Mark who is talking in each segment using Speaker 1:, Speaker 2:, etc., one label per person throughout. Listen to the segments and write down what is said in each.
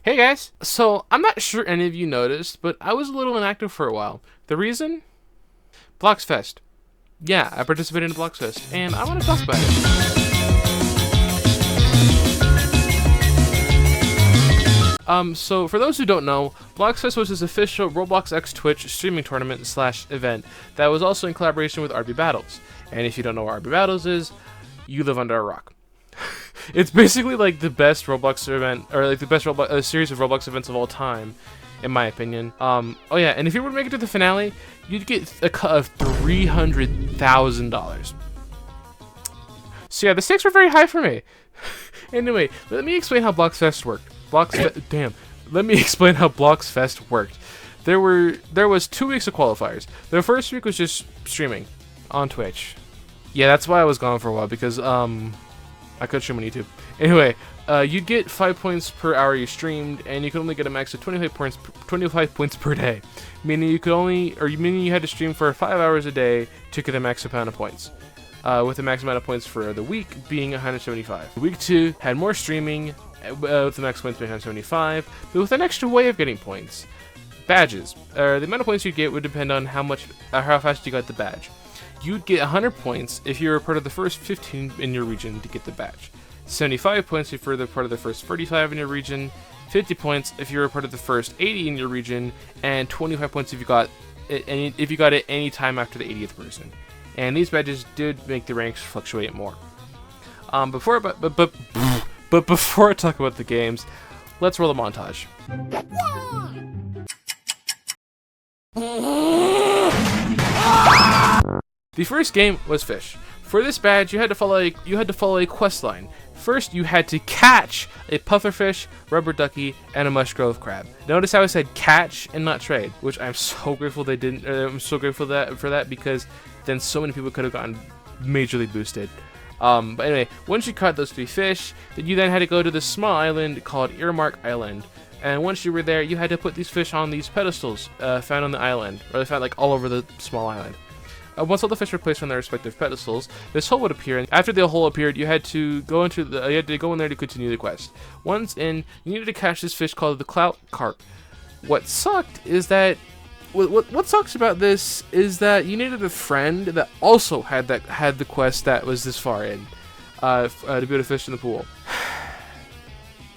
Speaker 1: Hey guys! So, I'm not sure any of you noticed, but I was a little inactive for a while. The reason? BLOXFEST. Yeah, I participated in BLOXFEST, and I want to talk about it. So for those who don't know, BLOXFEST was his official Roblox X Twitch streaming tournament / event that was also in collaboration with RB Battles. And if you don't know what RB Battles is, you live under a rock. It's basically like the best Roblox event, or like the best series of Roblox events of all time, in my opinion. Oh yeah, and if you were to make it to the finale, you'd get a cut of $300,000. So yeah, the stakes were very high for me. Anyway, let me explain how BLOXFEST worked. Let me explain how BLOXFEST worked. There was 2 weeks of qualifiers. The first week was just streaming on Twitch. Yeah, that's why I was gone for a while, because I could stream on YouTube. Anyway, you'd get 5 points per hour you streamed, and you could only get a max of 25 points per day. Meaning you had to stream for 5 hours a day to get the max amount of points. With the max amount of points for the week being 175. Week 2 had more streaming, with the max points being 175, but with an extra way of getting points. Badges. The amount of points you'd get would depend on how fast you got the badge. You'd get 100 points if you were part of the first 15 in your region to get the badge. 75 points if you were part of the first 35 in your region. 50 points if you were part of the first 80 in your region, and 25 points if you got it any time after the 80th person. And these badges did make the ranks fluctuate more. Before I talk about the games, let's roll a montage. The first game was fish. For this badge, you had to follow a quest line. First, you had to catch a pufferfish, rubber ducky, and a mushgrove crab. Notice how I said catch and not trade, which I'm so grateful they didn't. I'm so grateful for that, because then so many people could have gotten majorly boosted. But anyway, once you caught those 3 fish, then you had to go to this small island called Earmark Island. And once you were there, you had to put these fish on these pedestals found on the island, or they found like all over the small island. Once all the fish were placed on their respective pedestals, this hole would appear, and after the hole appeared, you had to go in there to continue the quest. Once in, you needed to catch this fish called the clout carp. What sucked is that what sucks about this is that you needed a friend that also had the quest that was this far in to be able to fish in the pool.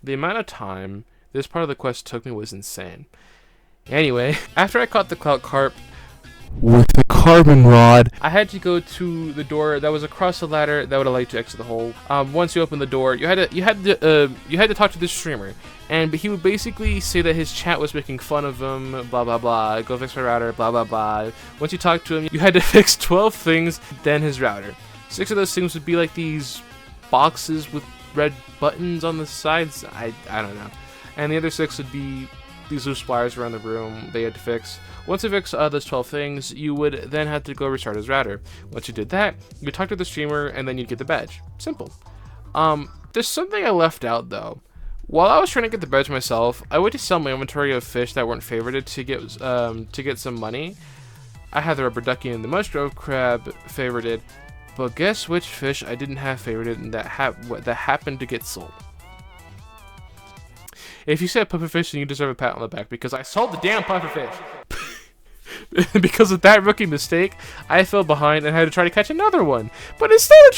Speaker 1: The amount of time this part of the quest took me was insane. Anyway, after I caught the clout carp with the carbon rod, I had to go to the door that was across the ladder that would allow you to exit the hole. Once you opened the door, you had to talk to this streamer, and he would basically say that his chat was making fun of him, blah blah blah, go fix my router, blah blah blah. Once you talked to him, you had to fix 12 things, then his router. 6 of those things would be like these boxes with red buttons on the sides. I don't know. And the other 6 would be these loose wires around the room they had to fix. Once you fix those 12 things, you would then have to go restart his router. Once you did that, you talk to the streamer, and then you'd get the badge. Simple. There's something I left out though. While I was trying to get the badge myself, I went to sell my inventory of fish that weren't favorited to get some money. I had the rubber ducky and the mushgrove crab favorited, but guess which fish I didn't have favorited and that happened to get sold. If you said pufferfish, then you deserve a pat on the back, because I sold the damn pufferfish. Because of that rookie mistake, I fell behind and had to try to catch another one. But instead of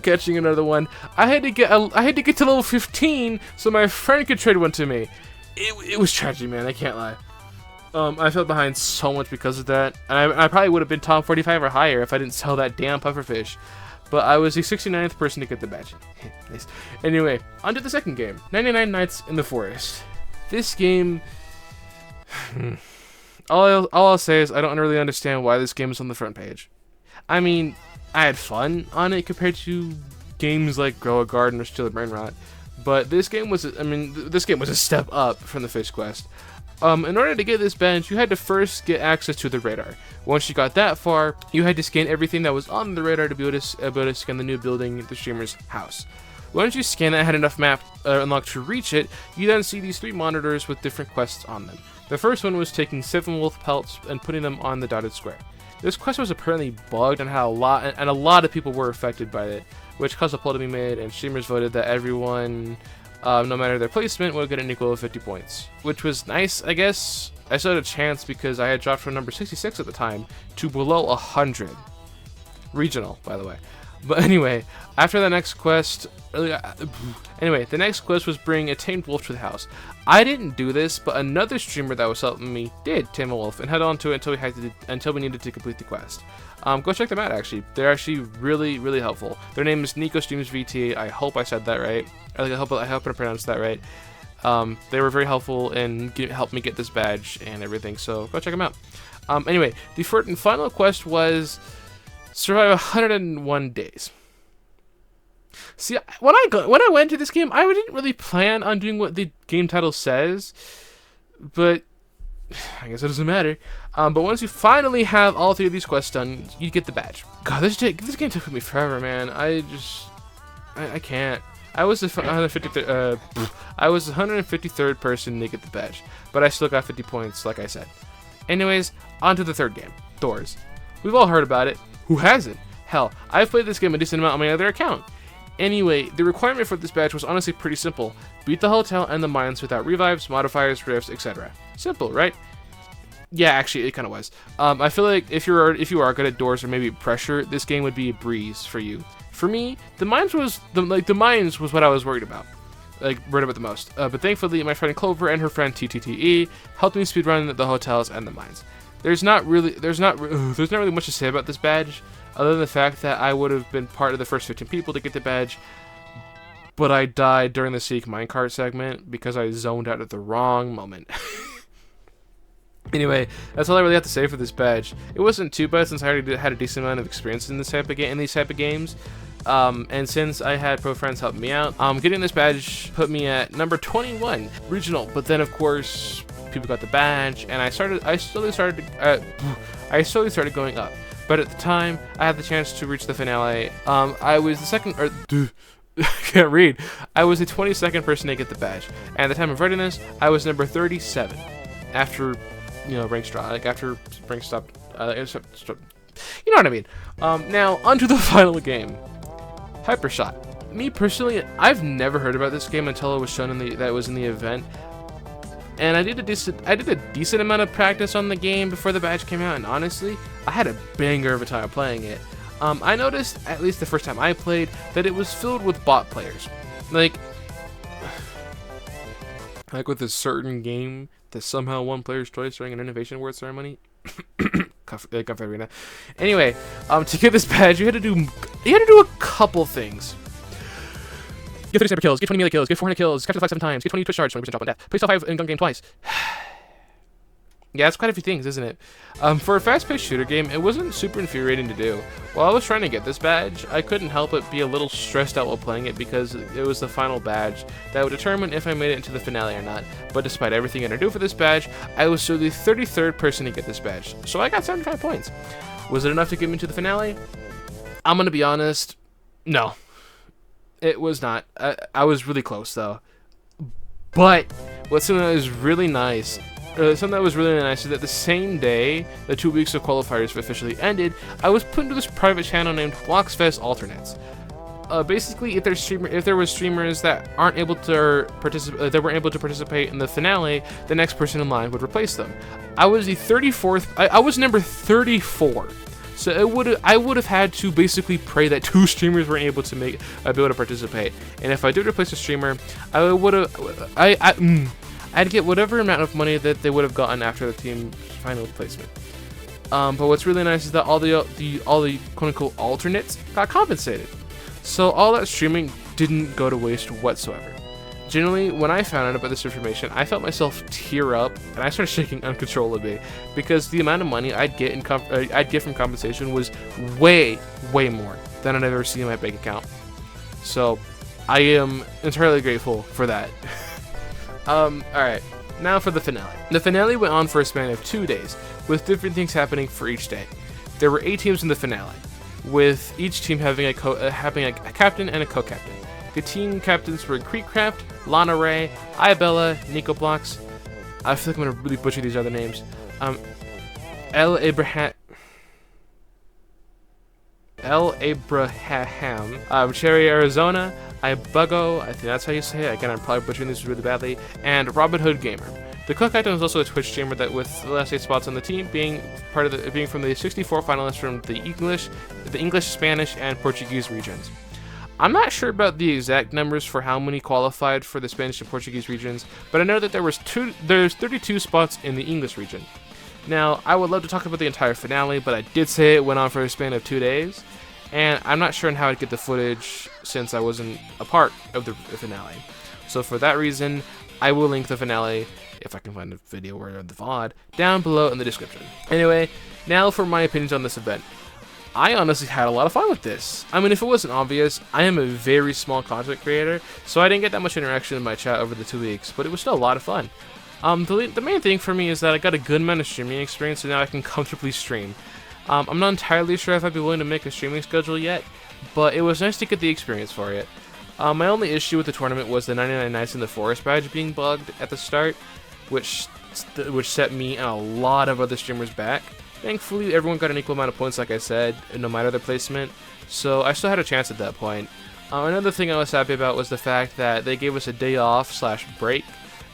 Speaker 1: catching another one, I had to get to level 15 so my friend could trade one to me. It was tragic, man. I can't lie. I fell behind so much because of that, and I probably would have been top 45 or higher if I didn't sell that damn pufferfish. But I was the 69th person to get the badge. Nice. Anyway, on to the second game. 99 Nights in the Forest. This game... all I'll say is I don't really understand why this game is on the front page. I mean, I had fun on it compared to games like Grow a Garden or Steal a Brain Rot. But this game was a step up from the Fish Quest. In order to get this badge, you had to first get access to the radar. Once you got that far, you had to scan everything that was on the radar to be able to scan the new building, the streamer's house. Once you scan it and had enough map unlocked to reach it, you then see these 3 monitors with different quests on them. The first one was taking 7 wolf pelts and putting them on the dotted square. This quest was apparently bugged and had a lot of people were affected by it, which caused a poll to be made, and streamers voted that everyone no matter their placement, would get an equal of 50 points, which was nice, I guess. I still had a chance because I had dropped from number 66 at the time to below 100. Regional, by the way. But anyway, after the next quest, the next quest was bring a tamed wolf to the house. I didn't do this, but another streamer that was helping me did tame a wolf and held on to it until we needed to complete the quest. Go check them out. Actually, they're actually really helpful. Their name is Nico Streams VT. I hope I said that right. I hope I pronounced that right. They were very helpful and helped me get this badge and everything. So go check them out. Anyway, the final quest was survive 101 days. See, when I went to this game, I didn't really plan on doing what the game title says, but I guess it doesn't matter. But once you finally have all 3 of these quests done, you get the badge. God, this game took me forever, man. I can't. I was the 153rd person to get the badge, but I still got 50 points, like I said. Anyways, on to the third game, Doors. We've all heard about it. Who hasn't? Hell, I've played this game a decent amount on my other account. Anyway, the requirement for this badge was honestly pretty simple. Beat the hotel and the mines without revives, modifiers, rifts, etc. Simple, right? Yeah, actually, it kind of was. I feel like if you are good at doors or maybe pressure, this game would be a breeze for you. For me, the mines was what I was worried about. The most. But thankfully, my friend Clover and her friend TTTE helped me speedrun the hotels and the mines. There's not really much to say about this badge, other than the fact that I would have been part of the first 15 people to get the badge, but I died during the Seek minecart segment because I zoned out at the wrong moment. Anyway, that's all I really have to say for this badge. It wasn't too bad since I already had a decent amount of experience in these type of games. And since I had pro friends helping me out, getting this badge put me at number 21 regional. But then, of course, people got the badge, and I slowly started going up. But at the time, I had the chance to reach the finale. I was the second, I can't read. I was the 22nd person to get the badge, and at the time of writing this, I was number 37 after, rank stopped. You know what I mean. Now onto the final game, Hypershot. Me personally, I've never heard about this game until it was shown that it was in the event. And I did a decent amount of practice on the game before the badge came out, and honestly, I had a banger of a time playing it. I noticed, at least the first time I played, that it was filled with bot players. Like with a certain game that somehow won Player's Choice during an Innovation Award ceremony. Arena. Anyway, to get this badge, you had to do a couple things. Get 30 sniper kills, get 20 melee kills, get 400 kills, capture the flag 7 times, get 20 twitch charge, 20% drop on death, play top 5 in gun game twice. Yeah, that's quite a few things, isn't it? For a fast-paced shooter game, it wasn't super infuriating to do. While I was trying to get this badge, I couldn't help but be a little stressed out while playing it because it was the final badge that would determine if I made it into the finale or not. But despite everything I had to do for this badge, I was still the 33rd person to get this badge, so I got 75 points. Was it enough to get me to the finale? I'm gonna be honest, no. It was not. I was really close though. But something that was really nice is that the same day the 2 weeks of qualifiers officially ended, I was put into this private channel named BLOXFEST Alternates. Basically, if there were streamers that weren't able to participate in the finale, the next person in line would replace them. I was the 34th. I was number 34. So I would have had to basically pray that 2 streamers weren't able to be able to participate. And if I did replace a streamer, I'd get whatever amount of money that they would have gotten after the team's final placement. But what's really nice is that all the quote-unquote alternates got compensated. So all that streaming didn't go to waste whatsoever. Generally, when I found out about this information, I felt myself tear up, and I started shaking uncontrollably because the amount of money I'd get from compensation was way more than I'd ever seen in my bank account. So, I am entirely grateful for that. Alright, now for the finale. The finale went on for a span of 2 days, with different things happening for each day. There were 8 teams in the finale, with each team having a captain and a co-captain. The team captains were Creekcraft, Lana Ray, Iabella, Nico Blocks. I feel like I'm gonna really butcher these other names. El Abraham, Cherry Arizona, Ibuggo, I think that's how you say it. Again, I'm probably butchering this really badly. And Robin Hood Gamer. The Cook Item is also a Twitch streamer that, with the last 8 spots on the team, being from the 64 finalists from the English, Spanish, and Portuguese regions. I'm not sure about the exact numbers for how many qualified for the Spanish and Portuguese regions, but I know that there's 32 spots in the English region. Now, I would love to talk about the entire finale, but I did say it went on for a span of 2 days, and I'm not sure on how I'd get the footage since I wasn't a part of the finale. So for that reason, I will link the finale, if I can find a video or the VOD, down below in the description. Anyway, now for my opinions on this event. I honestly had a lot of fun with this. I mean, if it wasn't obvious, I am a very small content creator, so I didn't get that much interaction in my chat over the 2 weeks, but it was still a lot of fun. The main thing for me is that I got a good amount of streaming experience, so now I can comfortably stream. I'm not entirely sure if I'd be willing to make a streaming schedule yet, but it was nice to get the experience for it. My only issue with the tournament was the 99 Nights in the Forest badge being bugged at the start, which set me and a lot of other streamers back. Thankfully, everyone got an equal amount of points, like I said, no matter their placement, so I still had a chance at that point. Another thing I was happy about was the fact that they gave us a day off / break,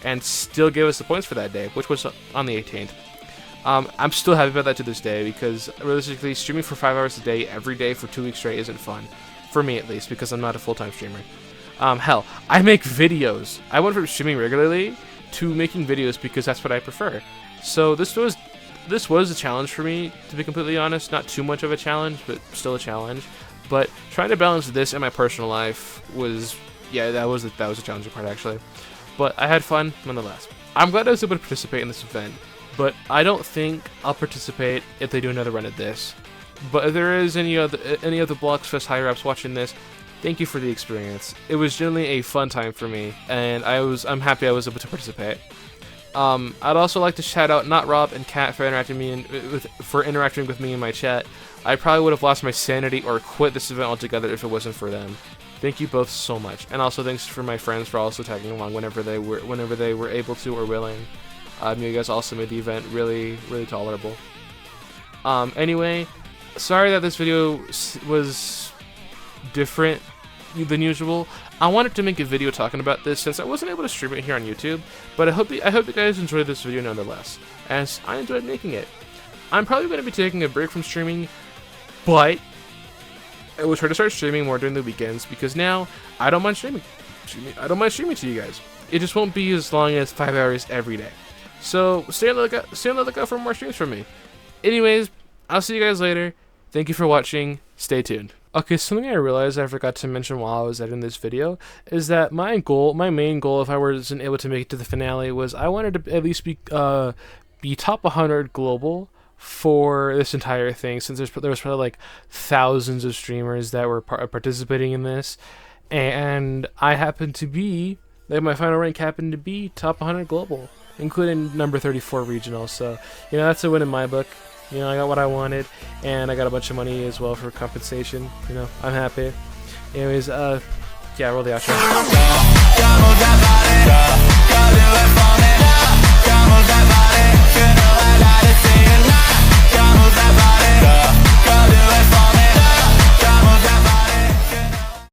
Speaker 1: and still gave us the points for that day, which was on the 18th. I'm still happy about that to this day, because realistically, streaming for 5 hours a day, every day for 2 weeks straight isn't fun. For me, at least, because I'm not a full-time streamer. Hell, I make videos. I went from streaming regularly to making videos because that's what I prefer. So this was a challenge for me, to be completely honest. Not too much of a challenge, but still a challenge. But trying to balance this and my personal life was, yeah, that was a challenging part, actually. But I had fun nonetheless. I'm glad I was able to participate in this event, but I don't think I'll participate if they do another run at this. But if there is any of the BLOXFEST higher ups watching this, thank you for the experience. It was generally a fun time for me, and I'm happy I was able to participate. I'd also like to shout out Not Rob and Kat for interacting with me in my chat. I probably would have lost my sanity or quit this event altogether if it wasn't for them. Thank you both so much, and also thanks for my friends for also tagging along whenever they were able to or willing. You guys also made the event really, really tolerable. Anyway, sorry that this video was different than usual. I wanted to make a video talking about this since I wasn't able to stream it here on YouTube, but I hope you guys enjoyed this video nonetheless, as I enjoyed making it. I'm probably going to be taking a break from streaming, but I will try to start streaming more during the weekends, because now I don't mind streaming. I don't mind streaming to you guys. It just won't be as long as 5 hours every day. So stay on the lookout for more streams from me. Anyways, I'll see you guys later. Thank you for watching. Stay tuned. Okay, something I realized I forgot to mention while I was editing this video is that my main goal, if I wasn't able to make it to the finale, was I wanted to at least be top 100 global for this entire thing, since there was probably like thousands of streamers that were participating in this, and I happened to be, like, my final rank happened to be top 100 global, including number 34 regional. So, you know, that's a win in my book. You know, I got what I wanted, and I got a bunch of money as well for compensation. You know, I'm happy. Anyways, yeah, roll the outro.